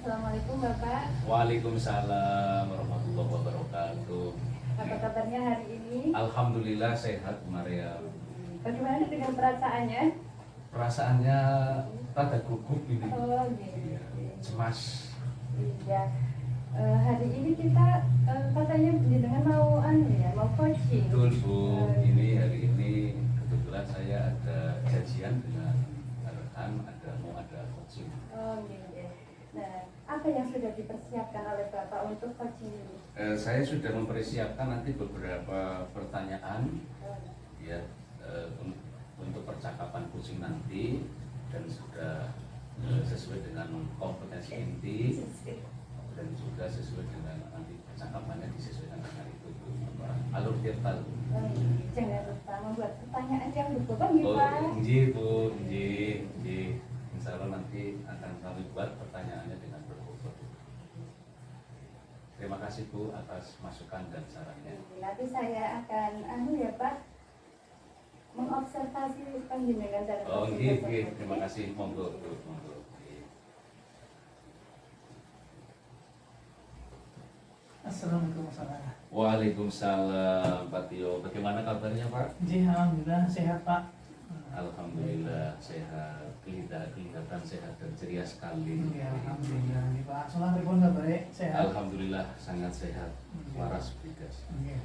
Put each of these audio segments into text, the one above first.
Assalamualaikum Bapak. Waalaikumsalam warahmatullahi wabarakatuh. Apa kabarnya hari ini? Alhamdulillah sehat, Maria. Bagaimana dengan perasaannya? Perasaannya rada gugup ini. Oh, gitu. Iya, cemas. Iya. Hari ini kita katanya dengan mau mau coaching. Betul Bu, ini hari ini kebetulan saya ada janjian dengan rekan, ada coaching. Oh, gitu. Nah, apa yang sudah dipersiapkan oleh Bapak untuk coaching ini? Saya sudah mempersiapkan nanti beberapa pertanyaan ya untuk percakapan coaching nanti, dan sudah sesuai dengan kompetensi inti dan juga sesuai dengan nanti percakapannya disesuaikan dengan itu alur tirtal. Jangan lupa membuat pertanyaan yang berbobot ya Oh, Pak. Bu, insya Allah nanti akan kami buat pertanyaannya dengan berbobot. Terima kasih Bu atas masukan dan sarannya. Nanti saya akan ya Pak, mengobservasi panjenengan dan Oh, terima kasih, monggo. Assalamualaikum warahmatullahi. Waalaikumsalam Pak Tio. Bagaimana kabarnya Pak? Alhamdulillah sehat Pak. Alhamdulillah sehat, kelihatan sehat dan ceria sekali. Ya, alhamdulillah. Ini Pak, salam pripun kabare? Sehat. Alhamdulillah sangat sehat, waras bidas. Nggih.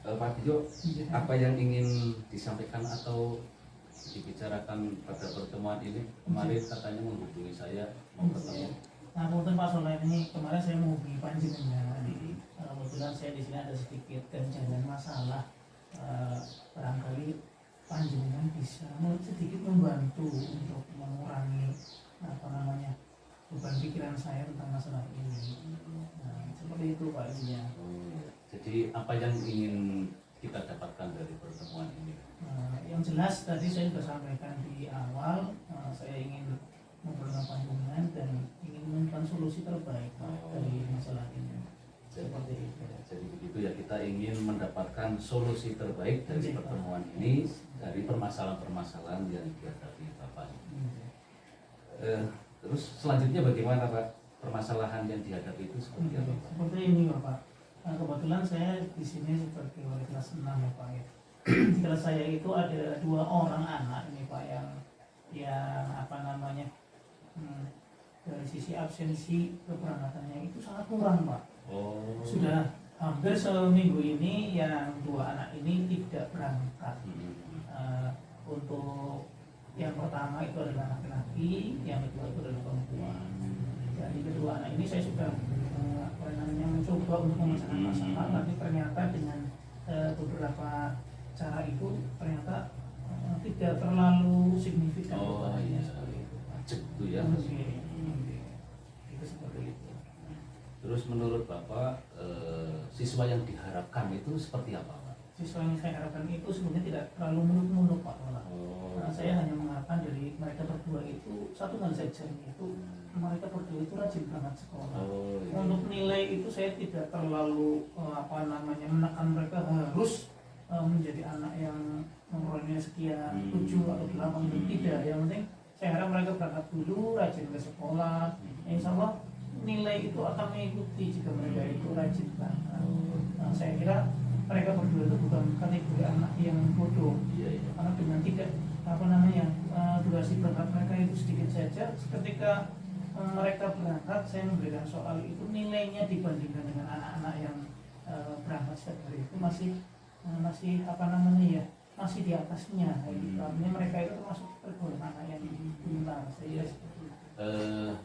Pak Tio, apa yang ingin disampaikan atau dibicarakan pada pertemuan ini? Kemarin katanya menghubungi saya mau ketemu. Nah, kebetulan Pak Soleh ini kemarin saya menghubungi panjenengan. Kebetulan saya di sini ada sedikit ganjalan masalah. Barangkali panjenengan bisa sedikit membantu untuk mengurangi beban pikiran saya tentang masalah ini. Nah, seperti itu Pak intinya. Jadi apa yang ingin kita dapatkan dari pertemuan ini? Yang jelas tadi saya sudah sampaikan di awal, saya ingin ngobrol dengan panjenengan dan ingin menemukan solusi terbaik dari masalah ini. Seperti itu. Jadi begitu ya, kita ingin mendapatkan solusi terbaik dari pertemuan ini, dari permasalahan-permasalahan yang dihadapi Bapak. Terus selanjutnya bagaimana Pak? Permasalahan yang dihadapi itu seperti apa Pak? Seperti ini Bapak. Kebetulan saya di sini seperti wali kelas 6 ya Pak ya. Di kelas saya itu ada 2 orang anak ini Pak yang dari sisi absensi keberangkatannya itu sangat kurang Pak. Sudah hampir seminggu ini yang 2 anak ini tidak berangkat. Untuk yang pertama itu adalah laki-laki, yang kedua itu adalah perempuan. Jadi kedua anak ini saya sudah mencoba untuk memecahkan masalah, tapi ternyata dengan beberapa cara itu ternyata tidak terlalu signifikan. Itu ya. Itu seperti itu. Terus menurut Bapak, siswa yang diharapkan itu seperti apa Pak? Siswa yang saya harapkan itu sebenarnya tidak terlalu muluk-muluk Pak. Saya hanya mengharapkan dari mereka berdua itu satu hal saja, yaitu mereka berdua itu rajin berangkat sekolah. Untuk nilai itu saya tidak terlalu menekan mereka harus menjadi anak yang nomornya sekian 7 atau 8 itu tidak. Yang penting saya harap mereka berangkat dulu, rajin ke sekolah. Insya Allah nilai itu akan mengikuti jika mereka itu rajin berangkat. Saya kira mereka berdua itu bukan kategori anak yang bodoh, karena dengan tidak durasi berangkat mereka itu sedikit saja. Ketika mereka berangkat, saya memberikan soal itu nilainya dibandingkan dengan anak-anak yang berangkat setiap hari itu masih di atasnya. Artinya mereka itu termasuk tergolong anak yang pintar. Saya seperti itu.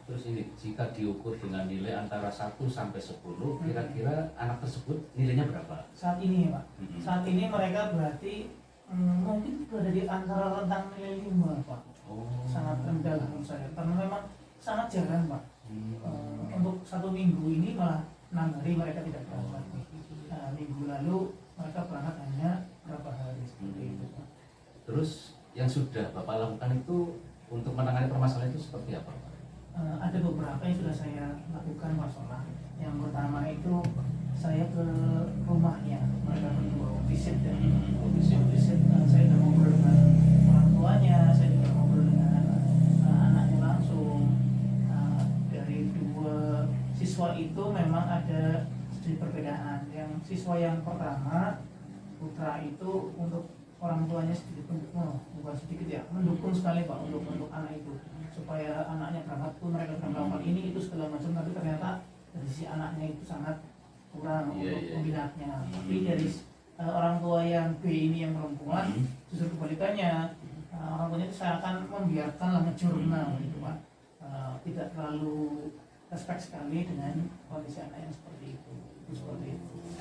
Terus ini, jika diukur dengan nilai antara 1 sampai 10, kira-kira anak tersebut nilainya berapa? Saat ini Pak, saat ini mereka berarti mungkin berada di antara rentang nilai 5 Pak. Sangat rendah menurut saya, karena memang sangat jarang Pak. Untuk 1 minggu ini malah 6 hari mereka tidak berangkat. Minggu lalu mereka berangkat hanya berapa hari seperti itu Pak. Terus yang sudah Bapak lakukan itu untuk menangani permasalahan itu seperti apa Pak? Ada beberapa yang sudah saya lakukan masalah. Yang pertama itu saya ke rumahnya, mereka berdua visit dan visit. Saya sudah ngobrol dengan orang tuanya, saya juga ngobrol dengan anaknya langsung. Dari siswa itu memang ada sedikit perbedaan. Yang siswa yang pertama putra itu untuk orang tuanya sedikit bukan sedikit ya, mendukung sekali Pak untuk anak itu supaya anaknya berangkat pun mereka melakukan ini itu segala macam, tapi ternyata dari si anaknya itu sangat kurang untuk minatnya. Tapi dari orang tua yang B ini yang perempuan justru kebalikannya, orang tuanya itu saya akan membiarkan lah ngejurnal gitu Pak, tidak terlalu respect sekali dengan kondisi anak yang seperti itu.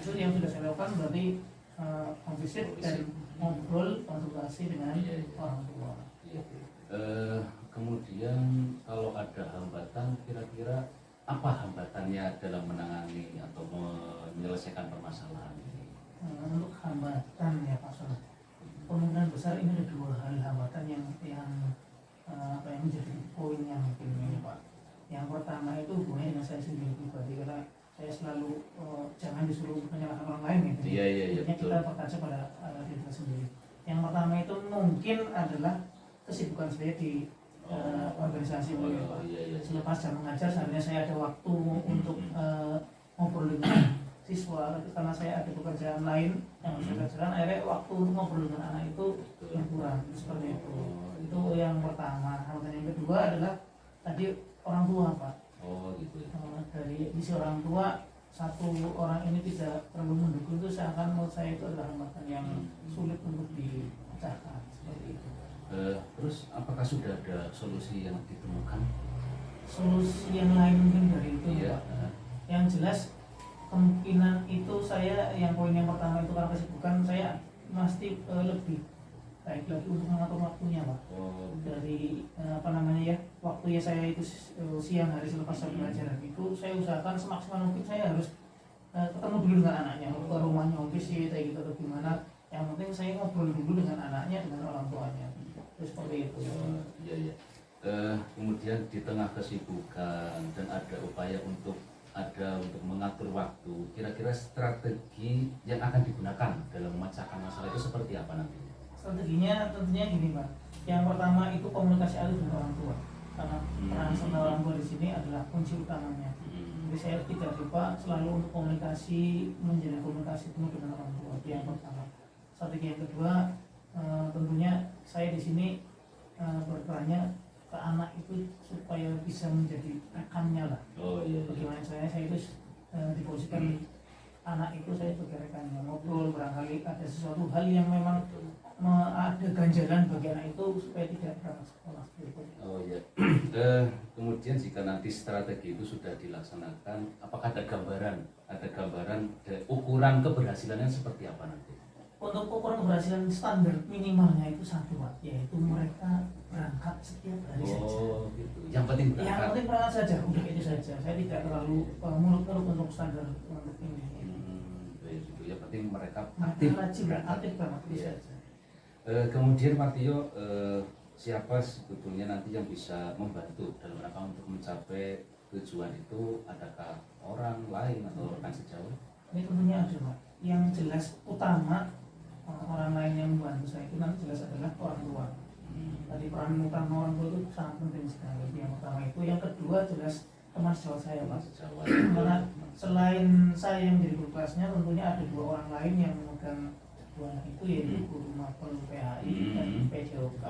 Itu yang sudah saya lakukan, berarti visit dan ngobrol konsultasi dengan orang tua. Kemudian kalau ada hambatan, kira-kira apa hambatannya dalam menangani atau menyelesaikan permasalahan ini? Untuk hambatan ya Pak Sono, kemungkinan besar ini ada dua hal hambatan yang menjadi poin yang mungkin ini Pak. Yang pertama itu hubungannya dengan saya sendiri pribadi, karena saya selalu jangan disuruh menyalahkan orang lain gitu. Iya, Kita berkaca pada diri kita sendiri. Yang pertama itu mungkin adalah kesibukan saya di organisasi ini Pak. Selepas jam mengajar seharusnya saya ada waktu untuk ngobrol dengan siswa, tapi karena saya ada pekerjaan lain yang harus saya kerjakan, akhirnya waktu untuk ngobrol dengan anak itu yang kurang, seperti itu. Itu yang pertama. Hal yang kedua adalah tadi orang tua Pak. Dari sisi orang tua, satu orang ini tidak terlalu mendukung itu menurut saya itu adalah hambatan yang sulit untuk dipecahkan, seperti itu. Terus apakah sudah ada solusi yang ditemukan? Solusi yang lain mungkin dari itu Pak. Yang jelas kemungkinan itu saya yang poin yang pertama itu karena kesibukan saya pasti lebih baik lagi untuk mengatur waktunya Pak. Dari waktunya saya itu siang hari selepas jam pelajaran itu saya usahakan semaksimal mungkin saya harus ketemu dulu dengan anaknya, ke rumahnya office kayak gitu atau gimana. Yang penting saya ngobrol dulu dengan anaknya, dengan orang tuanya. Terus seperti itu. Iya. Kemudian di tengah kesibukan dan ada upaya untuk mengatur waktu, kira-kira strategi yang akan digunakan dalam memecahkan masalah itu seperti apa nanti? Strateginya tentunya gini Pak. Yang pertama itu komunikasi alus dengan orang tua, karena peran serta orang tua di sini adalah kunci utamanya. Jadi saya tidak lupa selalu untuk komunikasi, menjalin komunikasi penuh dengan orang tua. Itu yang pertama. Strategi yang kedua, tentunya saya di sini berperannya ke anak itu supaya bisa menjadi rekannya lah. Bagaimana saya itu diposisikan anak itu saya sebagai rekannya, ngobrol barangkali ada sesuatu hal yang memang ada ganjalan bagi anak itu supaya tidak berangkat sekolah. Kemudian jika nanti strategi itu sudah dilaksanakan, apakah ada gambaran ukuran keberhasilannya seperti apa nanti? Untuk ukuran keberhasilan standar minimalnya itu satu Pak, yaitu mereka berangkat setiap hari saja. Gitu. Yang penting berangkat saja, udah itu saja. Saya tidak terlalu muluk-muluk untuk standar untuk ini. Gitu. Yang penting mereka aktif banget bisa saja. Kemudian Pak Tio, siapa sebetulnya nanti yang bisa membantu dalam rangka untuk mencapai tujuan itu? Adakah orang lain atau rekan sejauh? Ini tentunya ada Pak. Yang jelas utama orang lain yang membantu saya itu nanti jelas adalah orang tua. Tadi peran utama orang tua itu sangat penting sekali. Yang pertama itu, yang kedua jelas teman sejawat saya Pak. Karena selain saya yang menjadi guru kelasnya, tentunya ada dua orang lain yang memegang dua anak itu, yaitu guru mapel PHI dan PJOK.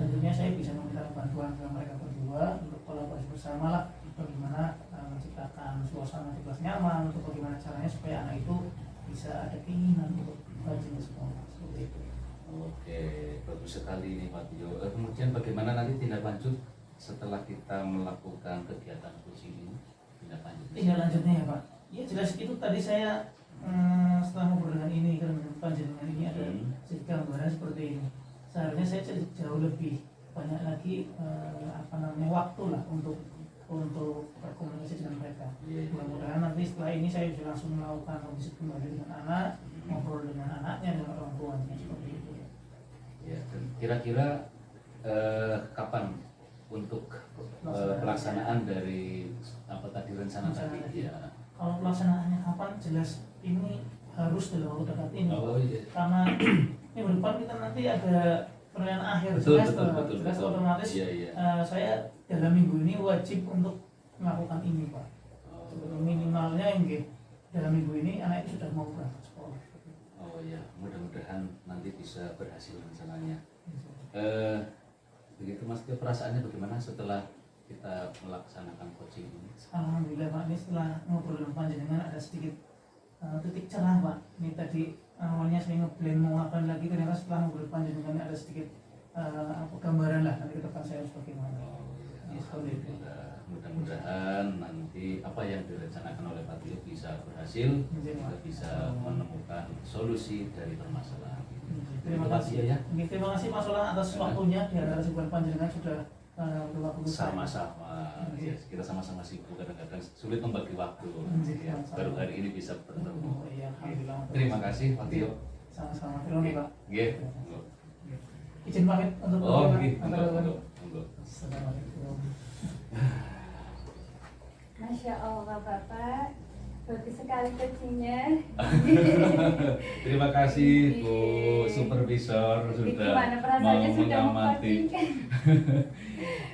Tentunya saya bisa meminta bantuan ke mereka berdua untuk kolaborasi bersama lah, bagaimana menciptakan suasana di kelas nyaman, untuk bagaimana caranya supaya anak itu bisa ada keinginan untuk rajin ke sekolah, seperti itu. Oke, bagus sekali ini Pak Tio. Kemudian bagaimana nanti tindak lanjut setelah kita melakukan kegiatan coaching ini? Tindak lanjutnya ya Pak, ya jelas itu tadi saya setelah ngobrol dengan ini, karena panjenengan ini ada sedikit gambaran seperti ini. Seharusnya saya jauh lebih banyak lagi waktu lah untuk berkomunikasi dengan mereka. Mudah-mudahan nanti setelah ini saya bisa langsung melakukan audisi kembali dengan anak, ngobrol dengan anaknya dan orang tuanya, seperti itu. Ya, kira-kira kapan untuk pelaksanaan dari rencana tadi? Ya. Kalau pelaksanaannya kapan, jelas ini harus dalam waktu dekat ini. Karena minggu depan kita nanti ada penilaian akhir semester, jelas otomatis saya dalam minggu ini wajib untuk melakukan ini Pak. minimalnya yang dalam minggu ini anak itu sudah mau berangkat sekolah. Oh ya, mudah-mudahan nanti bisa berhasil rencananya. Begitu Mas Tio, perasaannya bagaimana setelah kita melaksanakan coaching ini? Alhamdulillah Pak, ini setelah ngobrol dengan panjenengan ada sedikit titik cerah Pak. Ini tadi awalnya saya ngeblend mau ngapain lagi, ternyata setelah ngobrol panjenengan ada sedikit gambaran lah nanti ke depan saya harus bagaimana. Alhamdulillah, mudah-mudahan nanti apa yang direncanakan oleh Pak Tio bisa berhasil, kita bisa menemukan solusi dari permasalahan. Terima kasih ya. Terima kasih Mas Olah atas waktunya di antara sebuah panjenengan sudah berwaktu. Sama-sama, ya, kita sama-sama sibuk, kadang-kadang sulit membagi waktu. Ya, baru hari ini bisa bertemu. Oh, iya, alhamdulillah. Terima kasih Pak Tio. Sama-sama. Terima kasih Pak. Iya. Izin pamit untuk Assalamualaikum. Masya Allah Bapak, bagus sekali coachingnya. Terima kasih Bu Supervisor sudah Gimana mau perasaannya sudah mengamati.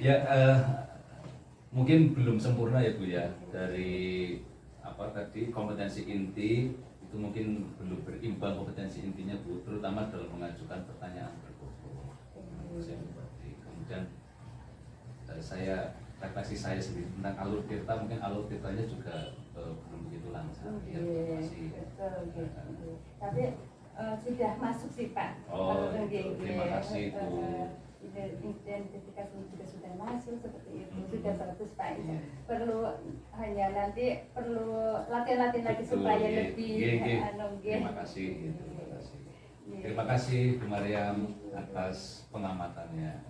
Ya, mungkin belum sempurna ya Bu ya, dari apa tadi kompetensi inti itu mungkin belum berimbang kompetensi intinya Bu, terutama dalam mengajukan pertanyaan berbobot. Kemudian saya refleksi saya sendiri tentang alur tirta, mungkin alur tirtanya juga belum begitu lancar. Ya, masih. Betul, gitu. Tapi sudah masuk sih Pak. Oh, terima kasih Bu. Identifikasi juga sudah masuk seperti itu, sudah bagus Pak. Perlu hanya nanti perlu latihan-latihan lagi supaya lebih Terima kasih. Terima kasih Bu Mariam atas pengamatannya.